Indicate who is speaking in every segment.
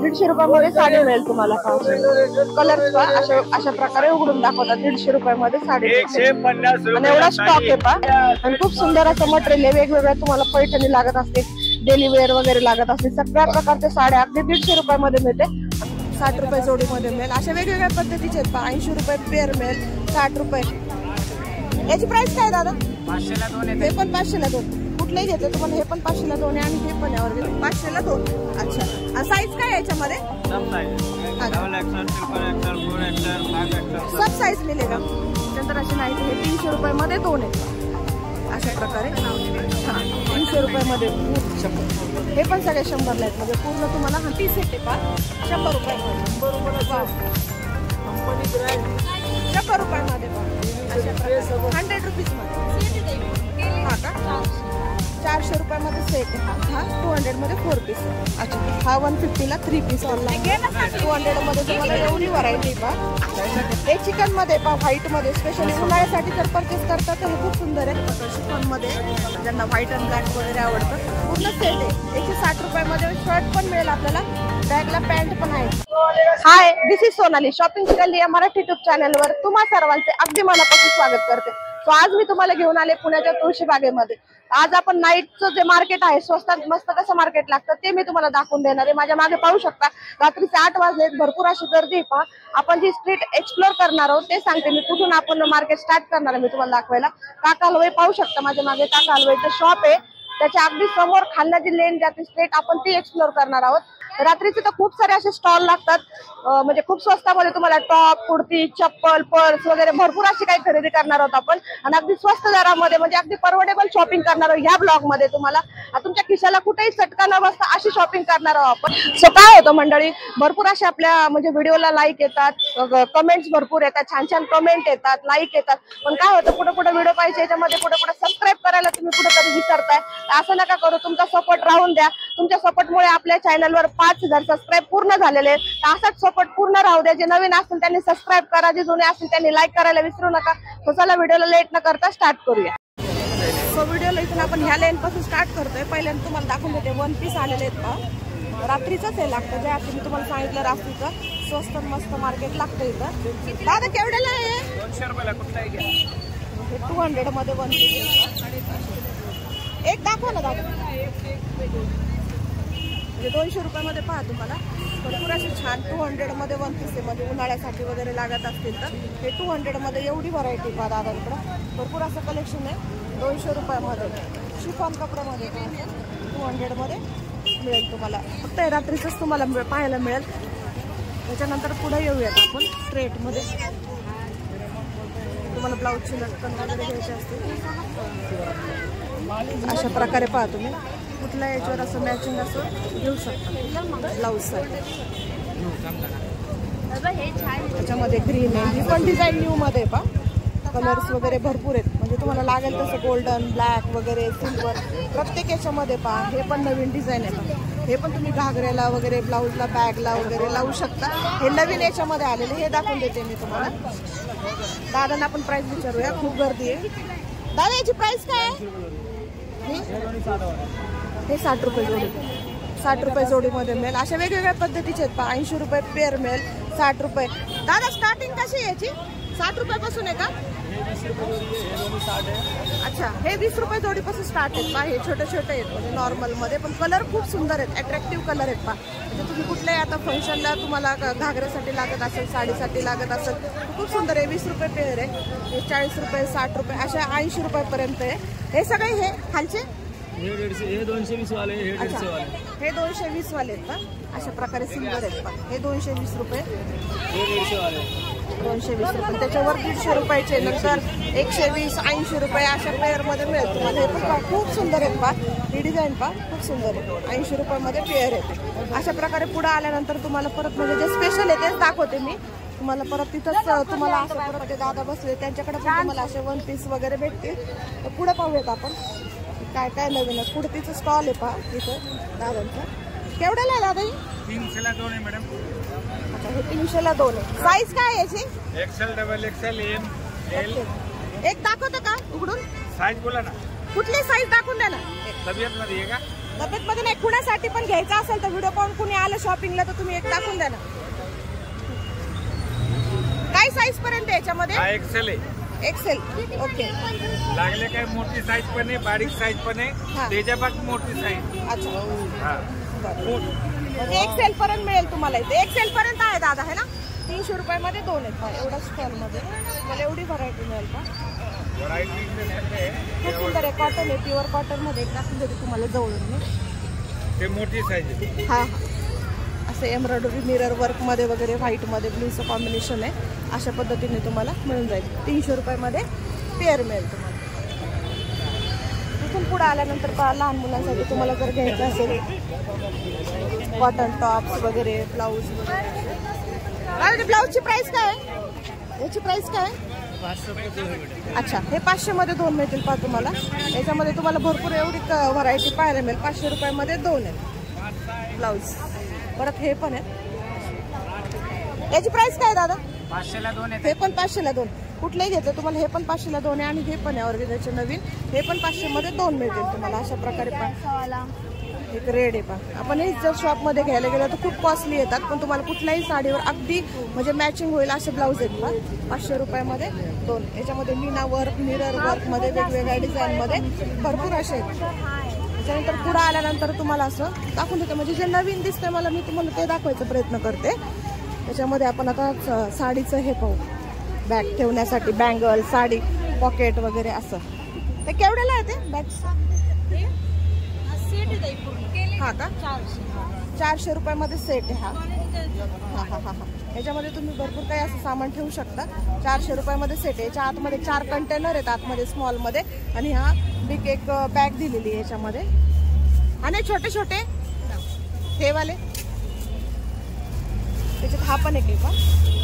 Speaker 1: 150 रुपयामध्ये साडी मिळेल तुम्हाला। कलर्स पहा अशा प्रकारे उघडून दाखवतात। 150 रुपयामध्ये साडी आणि एवढा स्टॉक आहे पहा। आणि खूप सुंदर असं मटेरियल आहे, वेगवेगळ्या तुम्हाला पैठणी लागत असते, डेली वेअर वगैरे लागत असते, सगळ्या प्रकारच्या साड्या अगदी 150 रुपयामध्ये मिळते। 60 रुपये जोडीमध्ये मिळेल। अशा वेगवेगळ्या पद्धतीचे आहेत पहा। 80 रुपये पेअर मिळेल, 60 रुपये। याची प्राइस काय दादा?
Speaker 2: 500 ला 2
Speaker 1: हे पण 500 ला 2। कुठलेही घेतलं तुम्हाला हे पण 500 ला 2 आहे आणि हे पण यावर 500 ला 2। अच्छा, साईज काय याच्यामध्ये?
Speaker 2: सब size, double XL, triple XL, 4 XL, 5 XL,
Speaker 1: सब साईज मिळेगा। नंतर अशी नाही हे 300 रुपयामध्ये 2 आहेत अशा प्रकारे। 300 रुपयामध्ये हे पण सगळे 100 ला आहेत, म्हणजे पूर्ण तुम्हाला हा टी सेट आहे पहा 100 रुपयामध्ये। बरोबर, 100 रुपयामध्ये पहा अशा प्रकारे 100 रुपीज मध्ये। हा का 400 रुपयामध्ये सेट आहे हा 200 मध्ये 4 पीस। अच्छा, हा 150 ला 3 पीस ऑनलाईन। 200 मध्ये तुम्हाला एवढी व्हरायटी पहा। हे चिकन मध्ये पहा, व्हाईट मध्ये स्पेशली उन्हाळ्यासाठी जर परचेस करतात तर हे खूप सुंदर आहे। चिकन मध्ये ज्यांना व्हाईट अँड ब्लॅक वगैरे आवडतं पूर्ण सेट आहे। 160 रुपयामध्ये शर्ट पण मिळेल आपल्याला, बॅगला पॅन्ट पण आहे। हाय, दिस इज सोनाली, शॉपिंग गल्ली या मराठी युट्यूब चॅनलवर तुम्हा सर्वांचे अगदी मनापासून स्वागत करते। सो आज मी तुम्हाला घेऊन आले पुण्याच्या तुळशीबागेमध्ये। आज आपण नाईटचं जे मार्केट आहे, स्वस्तात मस्त कसं मार्केट लागतं ते मी तुम्हाला दाखवून देणार आहे। माझ्या मागे पाहू शकता रात्रीचे 8 वाजलेत, भरपूर अशी गर्दी आहे पहा। आपण जी स्ट्रीट एक्सप्लोर करणार आहोत ते सांगते मी, कुठून आपण मार्केट स्टार्ट करणार आहे मी तुम्हाला दाखवायला। काका हलवाई पाहू शकता माझ्या मागे, काका हलवाईचं शॉप आहे, त्याच्या अगदी समोर खालना जी लेन जाते स्ट्रेट आपण ती एक्सप्लोर करणार आहोत। रात्रीचे तर खूप सारे असे स्टॉल लागतात, म्हणजे खूप स्वस्तामध्ये तुम्हाला टॉप, कुर्ती, चप्पल, पर्स वगैरे भरपूर अशी काही खरेदी करणार आहोत आपण आणि अगदी स्वस्त दरामध्ये, म्हणजे अगदी परवडेबल शॉपिंग करणार आहोत ह्या ब्लॉग मध्ये। तुम्हाला तुमच्या खिशाला कुठेही चटका न बसता अशी शॉपिंग करणार आहोत आपण। सो काय होतं मंडळी, भरपूर असे आपल्या म्हणजे व्हिडिओला लाईक येतात, कमेंट्स भरपूर येतात, छान छान कमेंट येतात, लाईक येतात, पण काय होतं पुढे पुढे व्हिडिओ पाहिजे याच्यामध्ये पुढे पुढे सबस्क्राईब करायला तुम्ही कुठेतरी विसरताय। असं नका करू, तुमचा सपोर्ट राहून द्या। तुमच्या सपोर्टमुळे आपल्या चॅनलवर 5000 सबस्क्राईब पूर्ण झालेले आहेत, असाच सपोर्ट पूर्ण राहू द्या। जे नवीन असतील त्यांनी सबस्क्राईब करा, जे जुने असतील त्यांनी लाईक करायला विसरू नका। तर चला व्हिडिओला लेट न करता स्टार्ट करूया। सो व्हिडिओला इथून आपण ह्या लाईन पासून स्टार्ट करतोय। पहिल्यांदा तुम्हाला दाखवून देते 1 पीस आलेले आहेत पहा। रात्रीचंच हे लागतं, जे आता मी तुम्हाला सांगितलं रात्रीचं स्वस्त मस्त मार्केट लागतं इथं। दादा केवढ्याला आहे?
Speaker 2: 200 रुपयाला कुठलाही घ्या।
Speaker 1: हे 200 मध्ये 1 पीस एक दाखवा ना दादा। 200 रुपयामध्ये पहा तुम्हाला भरपूर असे छान 200 मध्ये 1 पीस मध्ये उन्हाळ्यासाठी वगैरे लागत असतील तर हे 200 मध्ये एवढी व्हरायटी पहा दादांकडं। भरपूर असं कलेक्शन आहे 200 रुपयामध्ये। शिफॉन कपड्यामध्ये 200 मध्ये मिळेल तुम्हाला, फक्त रात्रीच तुम्हाला पाहायला मिळेल। त्याच्यानंतर पुढे येऊयात आपण स्ट्रेट मध्ये। तुम्हाला ब्लाऊजची लटकन वगैरे घ्यायची असते अशा प्रकारे पहा तुम्ही, कुठल्या याच्यावर असं मॅचिंग असं घेऊ शकता ब्लाऊज साठी। त्याच्यामध्ये ग्रीन आहे, ही पण डिझाईन न्यू मध्ये पहा, कलर्स वगैरे भरपूर आहेत, म्हणजे तुम्हाला लागेल तसं गोल्डन, ब्लॅक वगैरे, सिल्वर प्रत्येक याच्यामध्ये पहा। हे पण नवीन डिझाईन आहे पहा, हे पण तुम्ही घागऱ्याला वगैरे, ब्लाऊजला, बॅगला वगैरे लावू शकता। हे नवीन याच्यामध्ये आलेले, हे दाखवून देते मी तुम्हाला। दादांना आपण प्राइस विचारूया, खूप गर्दी आहे। दादा याची प्राइस काय आहे? हे 60 रुपये जोडी, 60 रुपये जोडीमध्ये मिळेल। अशा वेगवेगळ्या पद्धतीचे आहेत पहा। 80 रुपये पेअर मिळेल, 60 रुपये। दादा स्टार्टिंग कशी आहे याची? 60 रुपयापासून आहे का? अच्छा, हे 20 रुपये जोडीपासून स्टार्ट आहेत पहा। हे छोटे छोटे आहेत म्हणजे नॉर्मल मध्ये, पण कलर खूप सुंदर आहेत, अट्रॅक्टिव्ह कलर आहेत पहा। म्हणजे तुम्ही कुठल्याही आता फंक्शनला तुम्हाला घागऱ्यासाठी लागत असेल, साडीसाठी लागत असेल, खूप सुंदर आहे। 20 रुपये पेअर आहे, हे 40 रुपये, 60 रुपये, अशा 80 रुपयापर्यंत आहे। हे सगळे हे खालचे
Speaker 2: हे 220 वाले, हे 150 वाले,
Speaker 1: हे 220 वाले आहेत का? अशा प्रकारे सिल्वर आहेत पहा। हे 220 रुपये,
Speaker 2: हे 150 वाले,
Speaker 1: 220 रुपये, त्याच्यावर 150 रुपयाचे, नंतर 120, 80 रुपये अशा पेअर मध्ये मिळेल तुम्हाला। हे पण पहा खूप सुंदर आहेत पहा, ही डिझाईन पहा खूप सुंदर आहे। 80 रुपयामध्ये पेअर आहे। अशा प्रकारे पुढे आल्यानंतर तुम्हाला परत म्हणजे जे स्पेशल आहे तेच दाखवते मी तुम्हाला। परत तिथंच तुम्हाला असं परत ते दादा बसले त्यांच्याकडे पण तुम्हाला असे 1 पीस वगैरे भेटतील। तर पुढे पाहूयात आपण काय काय नवीन आहे। कुर्तीचं स्टॉल आहे पहा इथं दादांचा। केवढ्याला आहे दादा?
Speaker 2: 300 ला 2 आहे मॅडम।
Speaker 1: अच्छा, हे 300 ला 2 आहे। साईज काय आहे याची?
Speaker 2: XL, double XL, M, L.
Speaker 1: एक दाखवतं का उघडून?
Speaker 2: साईज बोला ना,
Speaker 1: कुठली साईज दाखवून द्या ना।
Speaker 2: तबियत मध्ये आहे का?
Speaker 1: तब्येतमध्ये नाही, कुणासाठी पण घ्यायचं असेल तर व्हिडिओ पाहून कुणी आलं शॉपिंगला तर तुम्ही एक टाकून द्या ना. काय साईज पर्यंत आहे याच्यामध्ये?
Speaker 2: एक्सेल आहे.
Speaker 1: एक्सेल. ओके.
Speaker 2: लागले काय मोठी साईज पण आहे, बारीक साईज पण आहे, त्याच्यापासून मोठी साईज.
Speaker 1: अच्छा.
Speaker 2: हा.
Speaker 1: म्हणजे एक्सेल पर्यंत मिळेल तुम्हाला इथे. एक्सेल पर्यंत आहे दादा, है ना? 300 रुपयामध्ये 2 आहेत. एवढा स्टॉल मध्ये मला एवढी व्हरायटी मिळेल का?
Speaker 2: व्हरायटी
Speaker 1: खूप सुंदर आहे. कॉटन आहे, प्युअर कॉटन मध्ये एकदा सुंदर तुम्हाला जवळून मी.
Speaker 2: ते मोठी साईज आहे.
Speaker 1: हा. असं एम्ब्रॉयडरी मिरर वर्क मध्ये वगैरे व्हाईट मध्ये ब्लूचं कॉम्बिनेशन आहे. अशा पद्धतीने तुम्हाला मिळून जाईल. 300 रुपयामध्ये पेअर मिळेल तुम्हाला. तिथून पुढे आल्यानंतर लहान मुलांसाठी तुम्हाला जर घ्यायचं असेल कॉटन टॉप्स वगैरे, ब्लाऊज वगैरे. ब्लाऊजची प्राइस काय आहे? याची प्राइस काय आहे?
Speaker 2: 500.
Speaker 1: अच्छा. हे 500 मध्ये 2 मिळतील पहा तुम्हाला. याच्यामध्ये तुम्हाला भरपूर एवढी व्हरायटी पाहायला मिळेल. 500 रुपयामध्ये 2 आहेत ब्लाऊज. परत हे पण आहे. याची प्राइस काय दादा?
Speaker 2: 500ला 2 आहेत.
Speaker 1: हे पण 500ला 2. कुठलेही घेतलं तुम्हाला हे पण 500ला 2 आहे आणि हे पण आहे ऑर्गेनाचे नवीन. हे पण 500 मध्ये 2 मिळतील तुम्हाला. अशा प्रकारे पण एक रेड आहे पहा. आपण हे जर शॉपमध्ये घ्यायला गेलं तर खूप कॉस्टली येतात, पण तुम्हाला कुठल्याही साडीवर अगदी म्हणजे मॅचिंग होईल असे ब्लाऊज आहेत पहा. 500 रुपयामध्ये 2. याच्यामध्ये मीना वर्क, मिरर वर्क मध्ये वेगवेगळ्या डिझाईन मध्ये भरपूर असे आहेत. त्याच्यानंतर पुढे आल्यानंतर तुम्हाला असं दाखवून देते. म्हणजे जे नवीन दिसतंय मला मी तुम्हाला ते दाखवायचा प्रयत्न करते. त्याच्यामध्ये आपण आता साडीचं हे पाहू. बॅग ठेवण्यासाठी बँगल, साडी पॉकेट वगैरे असं. ते केवढ्याला आहे ते बॅग? हा का? 400 रुपयामध्ये सेट आहे हा. हा हा हा हा. याच्यामध्ये तुम्ही भरपूर काही असं सामान ठेवू शकता. 400 रुपयामध्ये सेट आहे. याच्या आतमध्ये 4 कंटेनर आहेत आतमध्ये स्मॉल मध्ये आणि हा बिग एक बॅग दिलेली आहे याच्यामध्ये. आणि छोटे छोटे हे वाले त्याच्यात हा पण एक आहे का?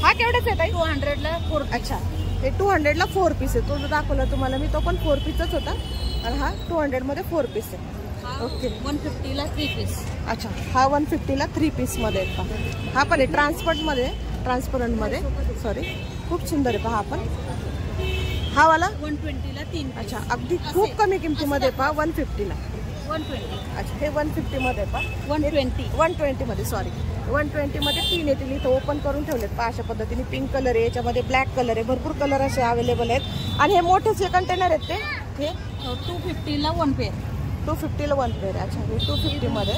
Speaker 1: हा केवढ्याच आहे ताई?
Speaker 3: 200ला 4.
Speaker 1: अच्छा. हे 200ला 4 पीस आहे. तो जो दाखवला तुम्हाला मी तो पण 4 पीसच होता आणि हा 200 मध्ये 4 पीस आहे. ओके.
Speaker 3: 150ला 3 पीस.
Speaker 1: अच्छा. हा 150ला 3 पीस मध्ये आहे पहा. हा पण आहे ट्रान्सपरंट मध्ये सॉरी. खूप सुंदर आहे पहा. हा पण हा वाला
Speaker 3: 120ला 3.
Speaker 1: अच्छा. अगदी खूप कमी किमतीमध्ये पहा. 150ला.
Speaker 3: 120.
Speaker 1: अच्छा. हे 150 मध्ये पहा. 120 मध्ये सॉरी. 120 मध्ये 3 येतील. इथं ओपन करून ठेवलेत पहा. अशा पद्धतीने पिंक कलर आहे, याच्यामध्ये ब्लॅक कलर आहे, भरपूर कलर असे अवेलेबल आहेत. आणि हे मोठे जे कंटेनर आहेत ते हे
Speaker 3: 250ला 1 पेअर.
Speaker 1: 250ला 1 पेअर. अच्छा. हे 250 मध्ये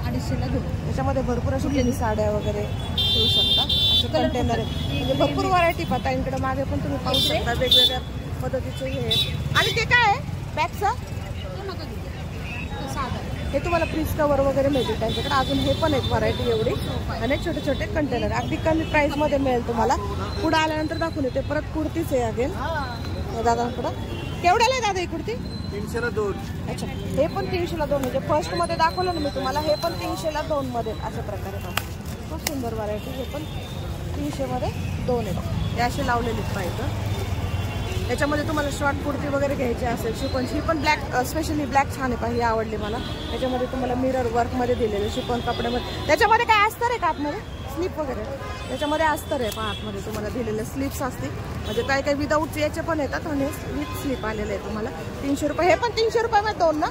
Speaker 3: 250ला 2.
Speaker 1: याच्यामध्ये भरपूर अशा मिनी साड्या वगैरे ठेवू शकता. असे कंटेनर आहेत. म्हणजे भरपूर व्हरायटी पाहता. इकडे मागे पण तुम्ही पाहू शकता वेगवेगळ्या पद्धतीचे हे. आणि ते काय आहे बॅगचं? हे तुम्हाला फ्रीज कव्हर वगैरे मिळतील त्यांच्याकडे. अजून हे पण आहेत व्हरायटी एवढी. आणि छोटे छोटे कंटेनर अगदी कमी प्राइस मध्ये मिळेल तुम्हाला. पुढे आल्यानंतर दाखवून येते. परत कुर्तीच आहे अगेन दादांकडं. केवढ्याला आहे दादा ही कुर्ती?
Speaker 2: 300ला 2.
Speaker 1: अच्छा. हे पण 300ला 2. म्हणजे फर्स्ट मध्ये दाखवलं ना मी तुम्हाला. हे पण 300ला 2 मध्ये अशा प्रकारे. खूप सुंदर व्हरायटी. हे पण 300 मध्ये 2 आहेत. हे असे लावलेले पाहिजे. याच्यामध्ये तुम्हाला शॉर्ट कुर्ती वगैरे घ्यायची असेल शिफॉन. ही पण ब्लॅक स्पेशली ब्लॅक छान आहे पाहिजे. आवडली मला. त्याच्यामध्ये तुम्हाला मिरर वर्क मध्ये दिलेलं शिफॉन कपड्यामध्ये. त्याच्यामध्ये काय अस्तर आहे का आतमध्ये? स्लीप वगैरे त्याच्यामध्ये अस्तर आहे पहा. आतमध्ये तुम्हाला दिलेले स्लीप्स असतील. म्हणजे काही काही विदाऊट याचे पण येतात आणि विथ स्लीप आलेले आहे तुम्हाला. 300 रुपये. हे पण 300 रुपयामध्ये 2 ना?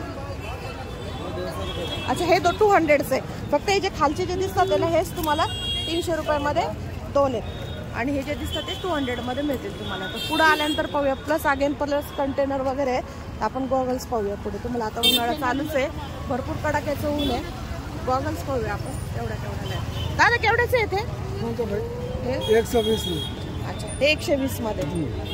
Speaker 1: अच्छा. हे 200चे. फक्त हे जे खालचे जे दिसतात ना हेच तुम्हाला 300 रुपयामध्ये 2 आहेत. आणि हे जे दिसतात ते 200 मध्ये मिळतील तुम्हाला. तर पुढे आल्यानंतर पाहूया. प्लस कंटेनर वगैरे. आपण गॉगल्स पाहूया पुढे. तुम्हाला आता उन्हाळा चालूच आहे. भरपूर कडाक्याचं ऊन आहे. गॉगल्स पाहूया आपण. केवढ्याला दादा केवढ्याचे आहे ते?
Speaker 2: 120.
Speaker 1: अच्छा. हे 120 मध्ये.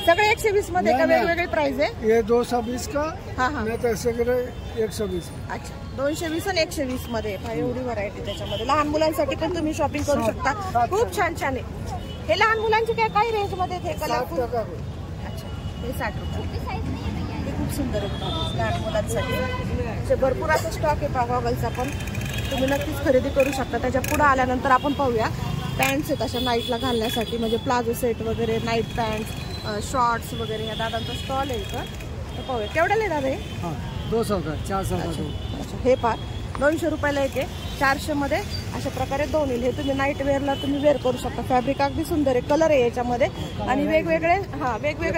Speaker 1: सगळे 120 मध्ये का वेगवेगळी प्राइस आहे?
Speaker 2: ये 220 का.
Speaker 1: हाँ हाँ.
Speaker 2: नहीं तो सगळे 120.
Speaker 1: अच्छा. 220 आणि 120 मध्ये एवढी व्हरायटी त्याच्यामध्ये. लहान मुलांसाठी पण तुम्ही शॉपिंग करू शकता. खूप छान छान आहे. हे लहान मुलांचे काय काही रेंज मध्ये हे कलरफुल? अच्छा. हे 60 रुपये. हे खूप सुंदर आहे लहान मुलांसाठी. भरपूर असा स्टॉक आहे पहा गॉगलचा पण. तुम्ही नक्कीच खरेदी करू शकता. त्याच्या पुढे आल्यानंतर आपण पाहूया पॅन्ट्स आहेत अशा नाईटला घालण्यासाठी. म्हणजे प्लाझो सेट वगैरे, नाईट पॅन्ट्स, शॉर्ट्स वगैरे. या दादांचा स्टॉल आहे इथं. तर पाहूया केवढ्याला आहे दादा हे?
Speaker 2: 200 का 400 का.
Speaker 1: अच्छा. हे पहा 200 रुपयाला एक आहे. 400 मध्ये अशा प्रकारे 2 येईल. हे तुम्ही नाईट वेअरला तुम्ही वेअर करू शकता. फॅब्रिक अगदी सुंदर आहे. कलर आहे याच्यामध्ये आणि वेगवेगळे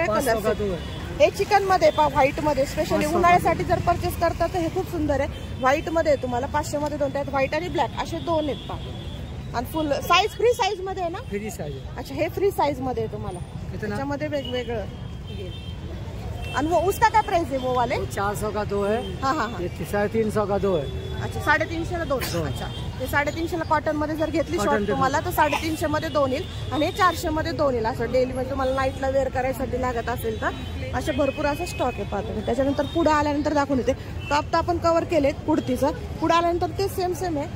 Speaker 1: कलर. हे चिकन मध्ये पहा, व्हाईट मध्ये स्पेशली उन्हाळ्यासाठी जर परचेस करता तर हे खूप सुंदर आहे. व्हाईट मध्ये तुम्हाला 500 मध्ये दोन, त्यात व्हाईट आणि ब्लॅक असे दोन आहेत पहा. आणि फुल साईज फ्री साईज मध्ये आहे ना?
Speaker 4: फ्री साइज है।
Speaker 1: अच्छा, हे फ्री साईज मध्ये आहे तुम्हाला. त्याच्यामध्ये वेगवेगळं. आणि वो उसका क्या प्राइस है वो वाले?
Speaker 4: 400 का 2 है।
Speaker 1: हाँ हाँ हाँ.
Speaker 4: ये 350 का 2 है।
Speaker 1: अच्छा, 350 ला 2. अच्छा, ते 350 कॉटन मध्ये जर घेतली
Speaker 4: Cotton
Speaker 1: शॉर्ट तुम्हाला तर 350 मध्ये 2 येईल आणि हे 400 मध्ये 2 येईल. असं डेली म्हणजे तुम्हाला नाईटला वेअर करायसाठी लागत असेल तर असे भरपूर असा स्टॉक आहे पाहतो. त्याच्यानंतर पुढे आल्यानंतर दाखवून येते. टॉप तर आपण कव्हर केलेत कुर्तीचं. पुढे आल्यानंतर ते सेम आहे.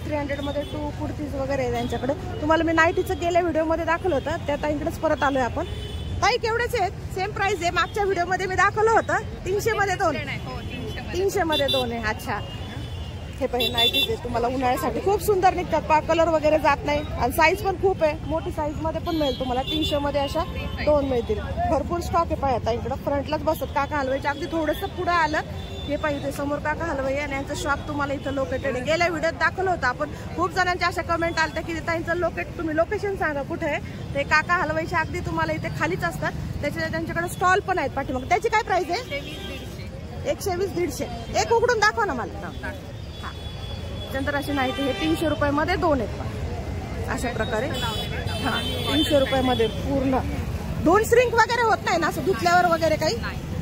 Speaker 1: 300 मध्ये 2 कुर्तीज वगैरे आहे त्यांच्याकडे. तुम्हाला मी नाईटीचं गेल्या व्हिडिओमध्ये दाखवलं होतं, त्या ताईंकडेच परत आलोय आपण. ताई केवढेच आहेत? सेम प्राइस आहे. मागच्या व्हिडिओमध्ये मी दाखवलं होतं 300 मध्ये 2. 300 मध्ये 2 आहे. अच्छा, हे पहिले नाईटीज आहे तुम्हाला उन्हाळ्यासाठी खूप सुंदर निघतात पा. कलर वगैरे जात नाही आणि साईज पण खूप आहे. मोठी साईज मध्ये पण मिळेल तुम्हाला. 300 मध्ये अशा 2 मिळतील. भरपूर स्टॉक आहे पाय. आता इकडं फ्रंटलाच बसत काका हलवायच्या अगदी थोडंसं पुढे आलं हे पाहिजे समोर काका हलवाई आणि यांचं शॉप तुम्हाला इथं लोकेटेड आहे. गेल्या व्हिडिओत दाखवलं होतं आपण. खूप जणांच्या अशा कमेंट आल्या की त्यांचं तुम्ही लोकेशन सांगा कुठे आहे. ते काका हलवाईच्या अगदी तुम्हाला इथे खालीच असतात. त्यांच्याकडे स्टॉल पण आहेत पाठीमाग. त्याची काय प्राइस आहे? 120, 150. एक उघडून दाखवा ना मला. त्यानंतर अशी नाही हे 300 रुपयामध्ये 2 आहेत अशा प्रकारे. हा, 300 रुपयामध्ये पूर्ण. दोन श्रिंक वगैरे होत नाही ना असं धुतल्यावर वगैरे काही?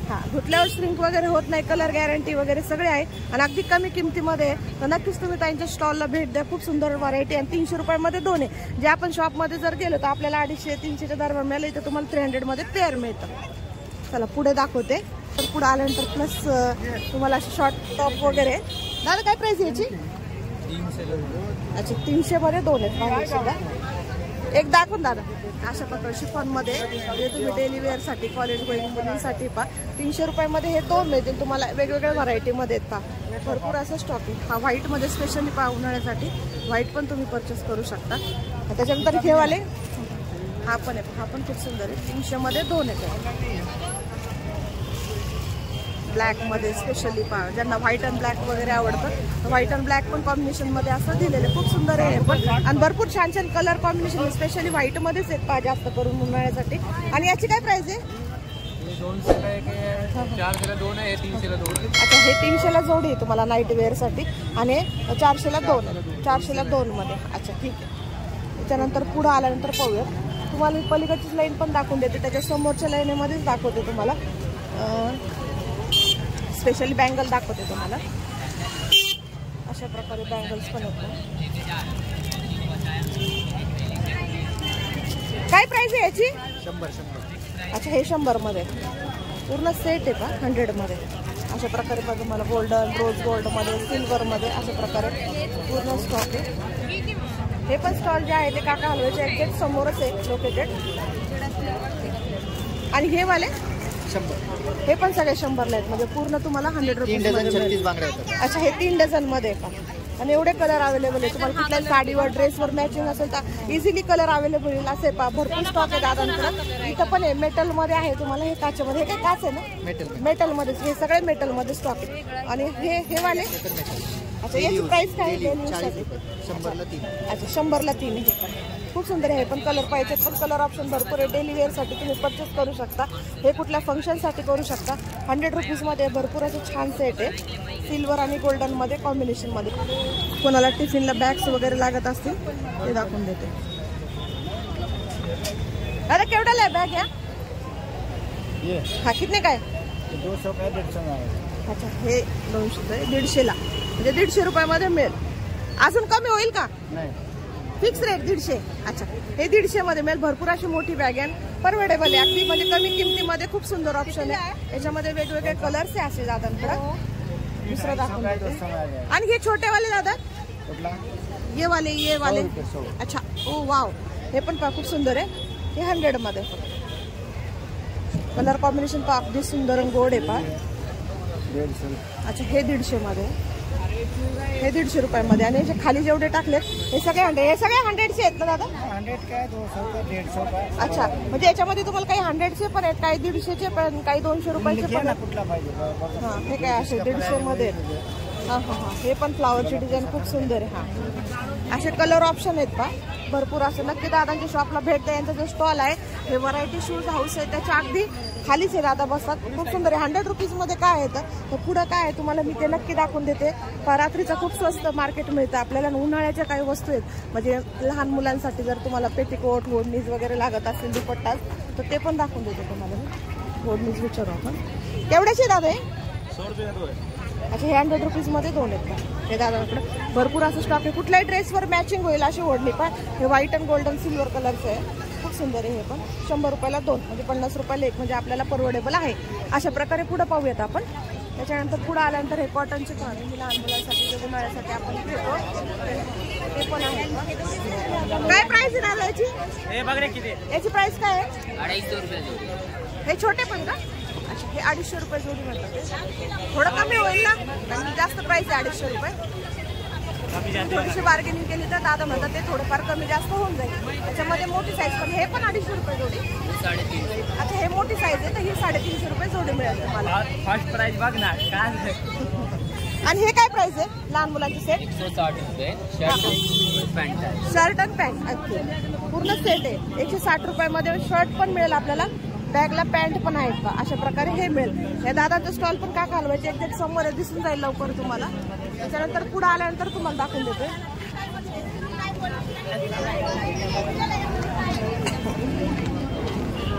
Speaker 1: हा, धुतल्यावर श्रिंक वगैरे होत नाही. कलर गॅरंटी वगैरे सगळे आहे आणि अगदी कमी किमतीमध्ये. तर नक्कीच तुम्ही त्यांच्या स्टॉलला भेट द्या. खूप सुंदर व्हरायटी आणि 300 रुपयामध्ये 2 आहे. जे आपण शॉपमध्ये जर गेलो तर आपल्याला 250-300च्या दरम्यान मिळालं. इथं तुम्हाला 300 मध्ये पेअर मिळतं. चला पुढे दाखवते. तर पुढे आल्यानंतर प्लस तुम्हाला असे शॉर्ट टॉप वगैरे. दादा काय प्राइस याची?
Speaker 2: 300.
Speaker 1: अच्छा, 300 मध्ये 2 आहेत. एक दाखवून दादा अशा प्रकारे शिफॉन मध्ये हे तुम्ही डेली वेअर साठी कॉलेज गोईंग मुलींसाठी पहा. 300 रुपयामध्ये हे 2 मिळतील तुम्हाला. वेगवेगळ्या व्हरायटी मध्ये आहेत पहा. भरपूर असं स्टॉक आहे. हा व्हाईट मध्ये स्पेशली पहा उन्हाळ्यासाठी व्हाईट पण तुम्ही परचेस करू शकता. त्याच्यानंतर हे वाले हा पण आहे. हा पण खूप सुंदर आहे. 300 मध्ये 2 आहेत. ब्लॅक मध्ये स्पेशली पहा. ज्यांना व्हाईट अँड ब्लॅक वगैरे आवडतं व्हाईट अँड ब्लॅक पण कॉम्बिनेशन मध्ये असं दिलेलं खूप सुंदर आहे. पण आणि भरपूर छान छान कलर कॉम्बिनेशन स्पेशली व्हाईट मध्येच आहेत पहा जास्त करून उन्हाळ्यासाठी. आणि याची काय प्राइस आहे?
Speaker 2: 200 का एक आहे, 400 ला 2 आहे, 300 ला 2 आहे.
Speaker 1: अच्छा, हे 300 ला जोडी आहे तुम्हाला नाईट वेअर साठी आणि 400 ला 2 आहे. 400 ला 2 मध्ये. अच्छा, ठीक आहे. त्याच्यानंतर पुढे आल्यानंतर पाहूयात. तुम्हाला पलीकडची लाईन पण दाखवून देते. त्याच्या समोरच्या लाईनीमध्येच दाखवते तुम्हाला. स्पेशली बँगल दाखवते तुम्हाला. अशा प्रकारे बँगल्स पण होतात. काय प्राइस आहे याची?
Speaker 4: 100.
Speaker 1: अच्छा, हे 100 मध्ये पूर्ण सेट आहे का? 100 मध्ये अशा प्रकारे पण तुम्हाला गोल्डन, रोज गोल्ड मध्ये, सिल्वर मध्ये अशा प्रकारे पूर्ण स्टॉक आहे. हे पण स्टॉल जे आहे ते काका हलवायचे एक्झॅक्ट समोरच आहे लोकेटेड. आणि हे वाले
Speaker 4: 100.
Speaker 1: हे पण सगळे 100 ला आहेत. म्हणजे पूर्ण तुम्हाला 100 रुपीज.
Speaker 4: 36 बांगड्या होतात.
Speaker 1: अच्छा, हे 3 डझन मध्ये का? आणि एवढे कलर अवेलेबल आहे. तुम्हाला कुठल्या साडीवर ड्रेसवर मॅचिंग असेल तर इझिली कलर अवेलेबल होईल असे पहा. भरपूर स्टॉक आहे दादांकडे. इथं पण आहे मेटल मध्ये आहे तुम्हाला. हे काचेमध्ये. हे काय काच आहे ना? मेटल मध्ये. हे सगळे मेटल मध्ये स्टॉक आहे. आणि हे वाले अच्छा, याची प्राइस काय आहे?
Speaker 4: 100 ला 3.
Speaker 1: अच्छा, 100 ला 3 हे पण खूप सुंदर आहे. पण कलर पाहिजे पण कलर ऑप्शन भरपूर आहे. डेली वेअरसाठी तुम्ही परचेस करू शकता. हे कुठल्या फंक्शनसाठी करू शकता. 100 रुपीजमध्ये भरपूर असं छान सेट आहे. सिल्वर आणि गोल्डन मध्ये कॉम्बिनेशन मध्ये. कोणाला टिफिनला बॅग्स वगैरे लागत असतील ते दाखवून देते. अरे केवढ्याला आहे बॅग या? हा, कितने काय?
Speaker 4: 200 का 150 में आएगा.
Speaker 1: अच्छा, हे 200 150 ला म्हणजे 150 रुपयामध्ये मिळेल. अजून कमी होईल का?
Speaker 4: नाही,
Speaker 1: फिक्स रेट 150. अच्छा, हे 150 मध्ये मिळेल. भरपूर अशी मोठी बॅग आहे. परवडेबल आहे अगदी. म्हणजे कमी किमतीमध्ये खूप सुंदर ऑप्शन आहे. याच्यामध्ये वेगवेगळे कलर्स आहे असे दादांकडे. दुसरा दाखवून देते. आणि हे छोटे वाले दादा ये वाले. अच्छा, ओ वाव. हे पण खूप सुंदर आहे. हे 100 मध्ये. कलर कॉम्बिनेशन पहा अगदी सुंदर आणि गोड आहे पहा. अच्छा, हे 150 मध्ये. हे 150 रुपयामध्ये. आणि याचे खाली जेवढे टाकलेत हे सगळे 100. हे सगळे 100चे आहेत ना दादा?
Speaker 4: 100 का 200 का 150 का.
Speaker 1: अच्छा, म्हणजे याच्यामध्ये तुम्हाला काही 100चे पण आहेत, काही 150चे पण, काही 200 रुपयाचे पण आहेत.
Speaker 4: कुठला पाहिजे?
Speaker 1: हा, हे काय असे 150 मध्ये. हा हा हा, हे पण फ्लावरची डिझाईन खूप सुंदर आहे. हा, असे कलर ऑप्शन आहेत पहा भरपूर. असं नक्की दादांच्या शॉपला भेट द्या. यांचा जो स्टॉल आहे हे व्हरायटी शूज हाऊस आहे त्याच्या अगदी खालीच आहे दादा बसतात. खूप सुंदर आहे. 100 रुपीजमध्ये काय येतं तर पुढं काय आहे तुम्हाला मी ते नक्की दाखवून देते. रात्रीचं खूप स्वस्त मार्केट मिळतं आपल्याला. उन्हाळ्याच्या काही वस्तू आहेत म्हणजे लहान मुलांसाठी जर तुम्हाला पेटीकोट ओढणीज वगैरे लागत असेल दुपट्टा तर ते पण दाखवून देते तुम्हाला मी. ओढणीज विचारू आपण केवढ्याचे दादा आहे?
Speaker 2: 100 रुपये 2 आहे.
Speaker 1: अच्छा हे 100 रुपीजमध्ये 2 आहेत का? हे दादाकडे भरपूर असं स्टॉक आहे. कुठल्याही ड्रेसवर मॅचिंग होईल अशी ओढणी पण. हे व्हाईट अँड गोल्डन सिल्वर कलरचं आहे. खूप सुंदर आहे हे पण. 100 रुपयाला 2 म्हणजे 50 रुपयाला 1 म्हणजे आपल्याला परवडेबल आहे. अशा प्रकारे पुढे पाहूयात आपण. त्याच्यानंतर पुढे आल्यानंतर हे कॉटनचे पण लहान मुलांसाठी उन्हाळ्यासाठी आपण घेतो ते पण आहे. काय प्राइस आहे दादा याची?
Speaker 2: हे बघ रे किती
Speaker 1: याची प्राइस काय आहे?
Speaker 2: 250 रुपये जोडी.
Speaker 1: हे छोटे पण का? अच्छा हे 250 रुपये जोडी म्हणतात. थोडं कमी होईल ना? कारण जास्त प्राइस आहे 250 रुपये. थोडीशी बार्गेनिंग केली तर दादा म्हणतात ते थोडंफार कमी जास्त होऊन जाईल. त्याच्यामध्ये मोठी साईज पण हे पण 250 रुपये जोडी.
Speaker 2: 350.
Speaker 1: अच्छा हे मोठी साईज आहे तर ही 350 रुपये जोडी मिळेल तुम्हाला.
Speaker 2: फर्स्ट प्राइस बघ ना काय.
Speaker 1: आणि हे काय प्राइस आहे लहान मुलांचे सेट?
Speaker 2: 160 रुपये शर्ट पॅन्ट आहे.
Speaker 1: शर्ट आणि पॅन्ट पूर्ण सेट आहे. 160 रुपयामध्ये शर्ट पण मिळेल आपल्याला. बॅगला पॅन्ट पण आहेत का अशा प्रकारे हे मिळेल. या दादाचं स्टॉल पण का घालवायचे एकदम समोर दिसून जाईल लवकर तुम्हाला. त्याच्यानंतर पुढे आल्यानंतर तुम्हाला दाखवून देते.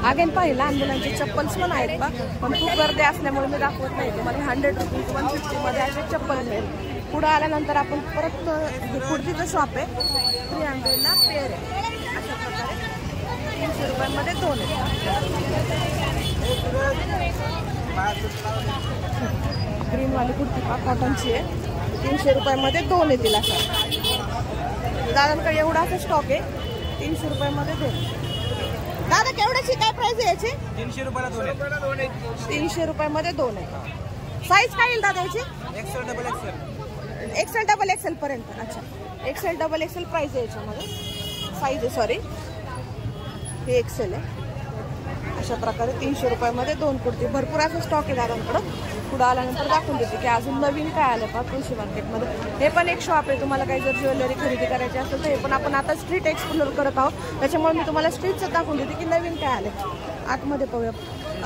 Speaker 1: अगेन पाहिजे लहान मुलांचे चप्पल्स पण आहेत का पण खूप गर्दी असल्यामुळे मी दाखवत नाही तुम्हाला. 100 रुपीज 150 मध्ये असे चप्पल मिळेल. पुढे आल्यानंतर आपण परत पुढची शॉप आहे 300ला पेअर आहे. अशा प्रकारे 300 रुपयांमध्ये 2 ग्रीनवाली कुर्ती पा कॉटनची आहे. 300 रुपयामध्ये 2 येतील अशा. दादांकडे एवढा असं स्टॉक आहे. 300 रुपयामध्ये 2. दादा केवढ्याची काय प्राइस आहे याची?
Speaker 2: 300 रुपयाला 2 आहे.
Speaker 1: 300 रुपयामध्ये 2 आहे. साईज काय येईल दादा याची?
Speaker 2: XL double Excel.
Speaker 1: Excel double Excel पर्यंत. अच्छा एक्सेल डबल एक्सेल प्राइस आहे याच्यामध्ये. साईज आहे सॉरी हे एक्सेल आहे. अशा प्रकारे 300 रुपयामध्ये 2 कुर्ती. भरपूर असं स्टॉक आहे दादांकडं. पुढे आल्यानंतर दाखवून देते की अजून नवीन काय आलं का तुळशी मार्केटमध्ये. हे पण एक शॉप आहे. तुम्हाला काही जर ज्वेलरी खरेदी करायची असेल तर हे पण आपण आता स्ट्रीट एक्सप्लोर करत आहोत. त्याच्यामुळे मी तुम्हाला स्ट्रीटचं दाखवून देते की नवीन काय आलं. आतमध्ये पाहूया.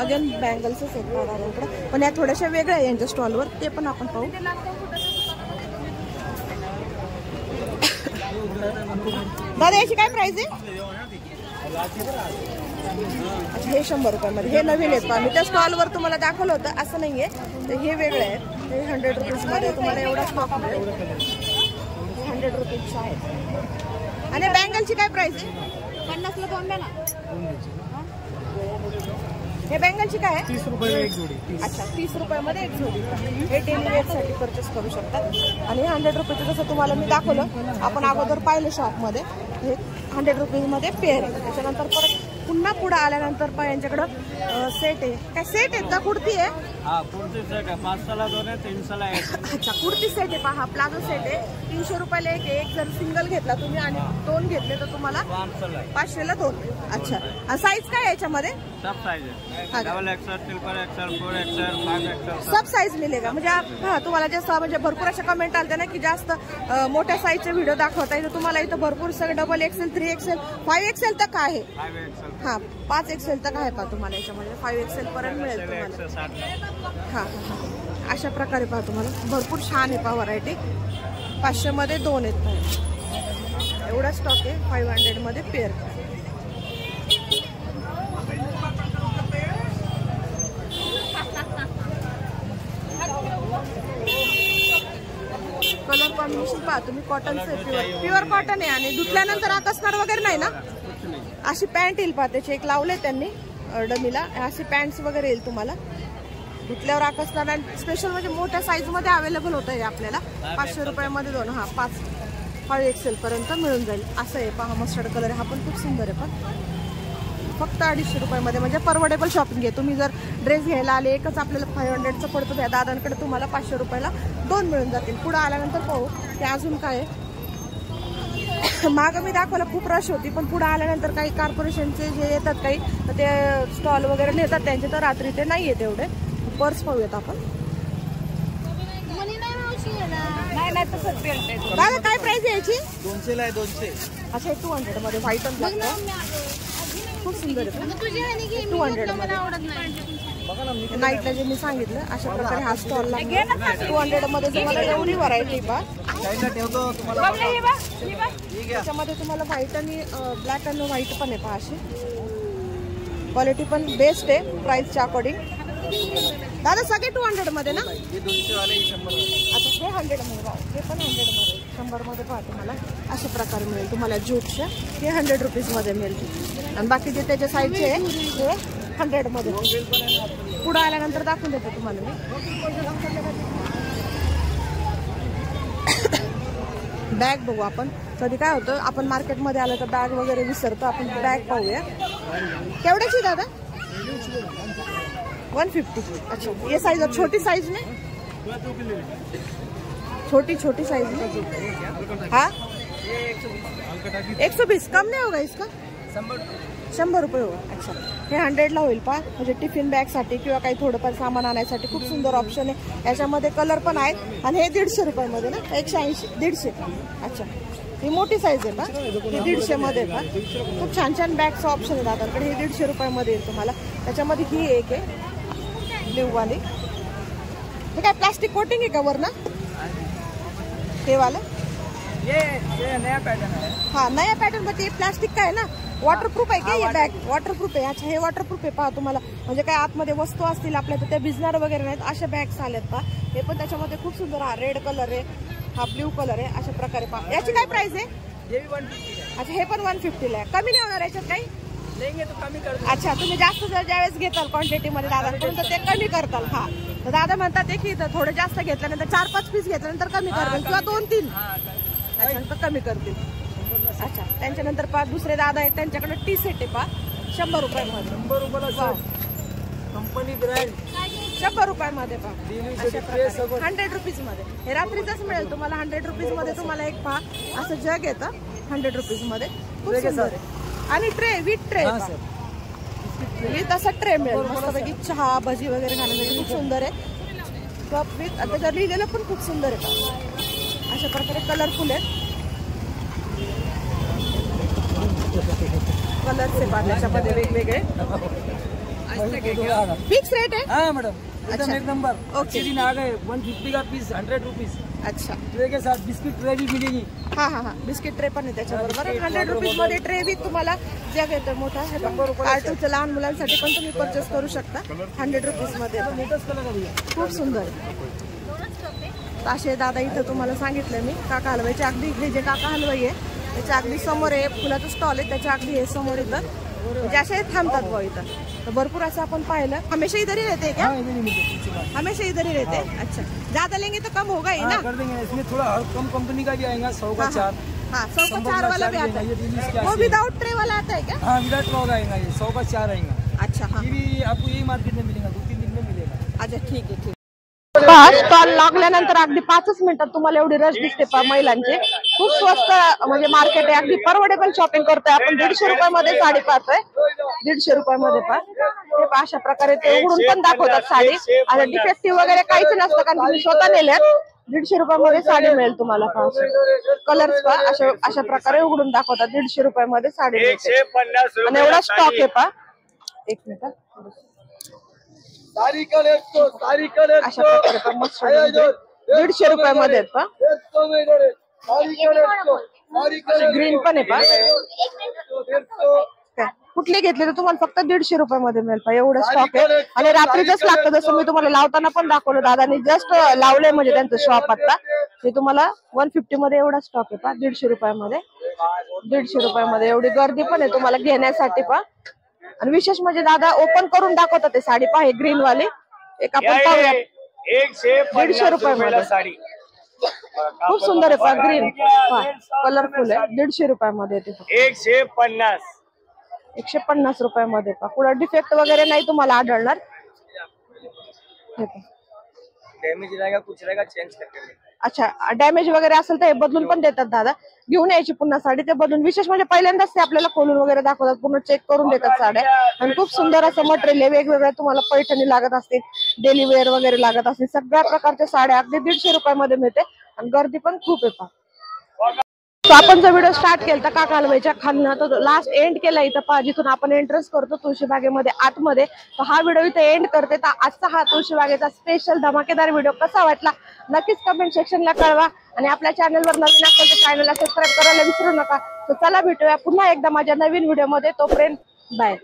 Speaker 1: अगेन बँगल्सच आहेत दादांकडं पण या थोड्याशा वेगळ्या आहे यांच्या स्टॉलवर. ते पण आपण पाहू. दादा याची काय प्राइस आहे? हे 100 रुपयामध्ये. हे नवीन आहेत पहा. मी त्या स्टॉलवर तुम्हाला दाखवलं होतं असं नाहीये. तर हे वेगळे आहेत. हे 100 रुपीजमध्ये तुम्हाला एवढा स्टॉक मिळेल. 100 रुपीजचे आहेत. आणि बँगलची काय प्राइस आहे?
Speaker 3: 50ला 2 द्या ना.
Speaker 1: हे बँगलची काय आहे?
Speaker 4: 30 रुपये एक जोडी.
Speaker 1: अच्छा 30 रुपयामध्ये 1 जोडी. हे डेली वेअरसाठी परचेस करू शकतात. आणि 100 रुपयाचं जसं तुम्हाला मी दाखवलं आपण अगोदर पाहिलं शॉपमध्ये हे 100 रुपीजमध्ये पेअर आहे. त्याच्यानंतर परत पुन्हा पुढे आल्यानंतर पण यांच्याकडं सेट आहे. काय सेट आहेत का? कुर्ती आहे?
Speaker 2: हा कुर्ती सेट आहे. 500ला 2 आहे 300ला 1.
Speaker 1: अच्छा कुर्ती सेट आहे पहा. हा प्लाझो सेट आहे. 300 रुपयाला एक जर सिंगल घेतला तुम्ही आणि 2 घेतले तर तुम्हाला
Speaker 2: 500ला
Speaker 1: 500ला 2. अच्छा साईज काय आहे याच्यामध्ये?
Speaker 2: सब साइज है. Double XL, triple XL, 4 XL, 5 XL
Speaker 1: सब साईज मिळेल म्हणजे हा तुम्हाला जास्त म्हणजे भरपूर अशा कमेंट आल्या ना की जास्त मोठ्या साईजचे व्हिडिओ दाखवता येईल. तुम्हाला इथं भरपूर सगळं डबल एक्सेल 3 एक्सेल 5 एक्सेल तक आहे.
Speaker 2: 5 एक्सेल.
Speaker 1: हा 5 एक्सेल तक आहे पहा तुम्हाला याच्यामध्ये. 5 एक्सेल पर्यंत मिळेल तुम्हाला. हा अशा प्रकारे पहा तुम्हाला भरपूर छान आहे पहा व्हरायटी. 500 मध्ये 2 आहेत पहा. एवढा स्टॉक आहे. 500 मध्ये पेअर. कलर कॉम्बिनेशन पहा तुम्ही. कॉटनचं प्युअर कॉटन आहे आणि धुतल्यानंतर आकसणार वगैरे नाही ना. अशी पॅन्ट येईल पहा. त्याचे एक लावले त्यांनी डमीला. अशी पॅन्ट्स वगैरे येईल तुम्हाला. धुतल्यावर आकसणार आणि स्पेशल म्हणजे मोठ्या साईज मध्ये अवेलेबल होत आहे आपल्याला. 500 रुपयामध्ये 2. हा 5 एक्सेल पर्यंत मिळून जाईल. असं आहे पहा. मस्टर्ड कलर आहे. हा पण खूप सुंदर आहे पण फक्त 250 रुपयामध्ये म्हणजे परवडेबल शॉपिंग आहे. तुम्ही जर ड्रेस घ्यायला आले एकच आपल्याला 500चं पडतं. त्या दादांकडे तुम्हाला 500 रुपयाला 2 मिळून जातील. पुढे आल्यानंतर पाहू की अजून काय आहे. मागं मी दाखवलं खूप रश होती पण पुढे आल्यानंतर काही कॉर्पोरेशनचे जे येतात काही तर ते स्टॉल वगैरे नेतात त्यांचे तर रात्री ते नाही येत एवढे. पर्स पाहूयात आपण. नाही तसंच बेल्ट आहे. दादा काय प्राइस आहे याची?
Speaker 4: 200ला आहे 200.
Speaker 1: अच्छा 200 मध्ये व्हाईट आणि ब्लॅक. खूप सुंदर आहे. 200 मध्ये नाईटला जे मी सांगितलं अशा प्रकारे हा स्टॉल लागला. 200 मध्ये तुम्हाला एवढी व्हरायटी पहा. त्याच्यामध्ये तुम्हाला व्हाईट आणि ब्लॅक आणि व्हाईट पण आहे पहा. अशी क्वालिटी पण बेस्ट आहे प्राइसच्या अकॉर्डिंग. दादा सगळे 200 मध्ये ना?
Speaker 4: हे 200 वाले 100
Speaker 1: आता हे 100 मध्ये भाव, हे पण 100 मध्ये 100 मध्ये पहा तुम्हाला अशा प्रकारे मिळेल तुम्हाला ज्यूटच्या. हे 100 रुपीज मध्ये मिळतील आणि बाकी जे त्याच्या साईडचे आहे ते 100 मध्ये. पुढे आल्यानंतर दाखवून देतो तुम्हाला मी. बॅग बघू आपण. कधी काय होतं आपण मार्केटमध्ये आलं तर बॅग वगैरे विसरतो. आपण बॅग पाहूया. केवढ्याची दादा? 150. अच्छा ये साइज छोटी साइज में, छोटी साइज में. हाँ 120 कम नहीं होगा इसका? 100 रुपये होगा. अच्छा हे 100 ला होईल पहा. म्हणजे टिफिन बॅग साठी किंवा काही थोडंफार सामान आणण्यासाठी खूप सुंदर ऑप्शन आहे. याच्यामध्ये कलर पण आहेत आणि हे 150 रुपयामध्ये ना? 180 150. अच्छा ही मोठी साईज आहे का? ही 150 मध्ये का? खूप छान छान बॅगचं ऑप्शन आहे दादाकडे. हे 150 रुपयामध्ये येईल तुम्हाला. त्याच्यामध्ये ही एक आहे ब्ल्यू वाली. हे काय प्लास्टिक कोटिंग आहे का वरना? हे वाला
Speaker 4: ये नया पैटर्न है.
Speaker 1: हाँ नया पैटर्न मध्ये प्लास्टिक का आहे ना? वॉटरप्रूफ आहे का हे बॅग? वॉटरप्रूफ आहे. अच्छा हे वॉटरप्रूफ आहे पहा तुम्हाला. म्हणजे काय आतमध्ये वस्तू असतील आपल्या तर त्या भिजणार वगैरे नाहीत अशा बॅग्स आल्यात पहा. हे पण त्याच्यामध्ये खूप सुंदर. हा रेड कलर आहे, हा ब्ल्यू कलर आहे. अशा प्रकारे पहा. याची काय प्राइस आहे?
Speaker 4: ये भी 150 है.
Speaker 1: अच्छा हे पण 150 ला आहे. कमी नाही होणार याच्यात काही?
Speaker 4: लेंगे तो कमी कर दो.
Speaker 1: अच्छा तुम्ही जास्त जर ज्यावेळेस घेताल क्वांटिटी मध्ये दादाकडून तर ते कमी करताल. हा तर दादा म्हणतात की थोडं जास्त घेतल्यानंतर 4-5 पीस घेतल्यानंतर कमी करतील किंवा 2-3 त्याच्यानंतर कमी करतील. अच्छा त्यांच्यानंतर पहा दुसरे दादा आहेत त्यांच्याकडे टी सेट आहे पहा 100 रुपयामध्ये.
Speaker 4: 100 रुपयाला कंपनी ब्रँड
Speaker 1: 100 रुपयामध्ये पहा. 100 रुपीज मध्ये हे रात्रीच मिळेल तुम्हाला. 100 रुपीज मध्ये तुम्हाला एक पहा असं जग येतं 100 रुपीज मध्ये. खूप सुंदर आहे. आणि ट्रे विथ ट्रे विथ असा ट्रे मिळेल मस्तपैकी चहा भजी वगैरे खाण्यासाठी. खूप सुंदर आहे. कप विथ त्याच्यावर लिहिलेलं पण खूप सुंदर आहे पहा. अशा प्रकारे कलरफुल आहेत. कलर्स आहे पहा त्याच्यामध्ये वेगवेगळे. फिक्स रेट है?
Speaker 4: हाँ मैडम
Speaker 1: अच्छा।
Speaker 4: एकदम एक नंबर.
Speaker 1: ओके।
Speaker 4: दिन आ गए 150 का पीस 100 रुपीज.
Speaker 1: अच्छा
Speaker 4: ट्रे के साथ बिस्किट ट्रे भी मिलेगी.
Speaker 1: हा हा हा बिस्किट ट्रे पण आहे त्याच्याबरोबर. 100 रुपीज मध्ये ट्रे विथ तुम्हाला जग येतं मोठा. हे कार्टूनचं लहान मुलांसाठी पण तुम्ही परचेस करू शकता 100 रुपीज मध्ये. खूप सुंदर. असे दादा इथं तुम्हाला सांगितलं मी काका हलवाईचे. अगदी इकडे जे काका हलवाई आहे त्याच्या अगदी समोर आहे फुलाचं स्टॉल आहे त्याच्या अगदी हे समोर इथं म्हणजे असे थांबतात भाऊ इथं. तर भरपूर असं आपण पाहिलं. हमेशा इधर ही रहते क्या? हमेशा इधर ही रहते. अच्छा ज्यादा लेंगे तो कम होगा ही ना?
Speaker 4: कर देंगे. इसमें थोड़ा और कम कंपनी का भी आएगा 100 का 4.
Speaker 1: हाँ 100 का 4 वाला भी आता है. वो विदाउट ट्रे वाला आता है क्या?
Speaker 4: हाँ विदाउट ट्रे आएगा ये 100 का 4 आएगा.
Speaker 1: अच्छा हाँ
Speaker 4: ये भी आपको यही मार्केट में मिलेगा 2-3 दिन में मिलेगा.
Speaker 1: अच्छा ठीक आहे ठीक. स्टॉल लागल्यानंतर अगदी 5 मिनिटात तुम्हाला एवढी रश दिसते पहा महिलांची. खूप स्वस्त म्हणजे मार्केट आहे. अगदी परवडेबल शॉपिंग करतोय आपण. 150 रुपयामध्ये साडी पाहतोय. 150 रुपयामध्ये पहा. हे पहा अशा प्रकारे ते उघडून पण दाखवतात साडी. आणि डिफेक्टिव्ह वगैरे काहीच नसतं कारण तुम्ही स्वतः नेल्यात. 150 रुपयामध्ये साडी मिळेल तुम्हाला पहा. कलर्स पहा अशा प्रकारे उघडून दाखवतात. 150 रुपयामध्ये साडी मिळते. आणि एवढा स्टॉक आहे पहा. एक मिनिट अशा प्रकारे मस्त 150 रुपयामध्ये आहेत पहा. ग्रीन पण आहे पहा. कुठले घेतले तर तुम्हाला फक्त 150 रुपयामध्ये मिळेल पहा. एवढं स्टॉक आहे. आणि रात्रीच लागतं जसं मी तुम्हाला लावताना पण दाखवलं. दादानी जस्ट लावलंय म्हणजे त्यांचं शॉप आता. ते तुम्हाला 150 मध्ये एवढा स्टॉक आहे पहा. 150 रुपयामध्ये 150 रुपयामध्ये एवढी गर्दी पण आहे तुम्हाला घेण्यासाठी पहा. आणि विशेष म्हणजे दादा ओपन करून दाखवतात ते साडी पहा. ग्रीन वाली एक आपण पाहूया. 150 रुपयामध्ये साडी खूप सुंदर आहे पहा. ग्रीन कलरफुल आहे. 150 रुपयामध्ये येते. 150 रुपयामध्ये पहा. पुढे डिफेक्ट वगैरे नाही तुम्हाला आढळणार.
Speaker 4: डैमेज रहेगा कुछ रहेगा चेंज करके.
Speaker 1: अच्छा डॅमेज वगैरे असेल तर हे बदलून पण देतात दादा. घेऊन यायची पुन्हा साडी ते बदलून. विशेष म्हणजे पहिल्यांदाच ते आपल्याला खोलून वगैरे दाखवतात. पूर्ण चेक करून देतात साड्या. आणि खूप सुंदर असं मटेरियल आहे. वेगवेगळ्या तुम्हाला पैठणी लागत असतील, डेली वेअर वगैरे लागत असतील, सगळ्या प्रकारच्या साड्या अगदी 150 रुपयामध्ये मिळते. आणि गर्दी पण खूप आहे पहा. तो आपण जो व्हिडिओ स्टार्ट केला का कालवायच्या खालनं तो लास्ट एंड केला इथं पहा जिथून आपण एंट्रन्स करतो तुळशीबागेमध्ये आतमध्ये. तर हा व्हिडिओ इथे एंड करते. तर आजचा हा तुळशीबागेचा स्पेशल धमाकेदार व्हिडिओ कसा वाटला नक्कीच कमेंट सेक्शनला कळवा. आणि आपल्या चॅनलवर नवीन असेल तर चॅनलला सबस्क्राईब करायला विसरू नका. तर चला भेटूया पुन्हा एकदा माझ्या नवीन व्हिडिओमध्ये. तोपर्यंत बाय.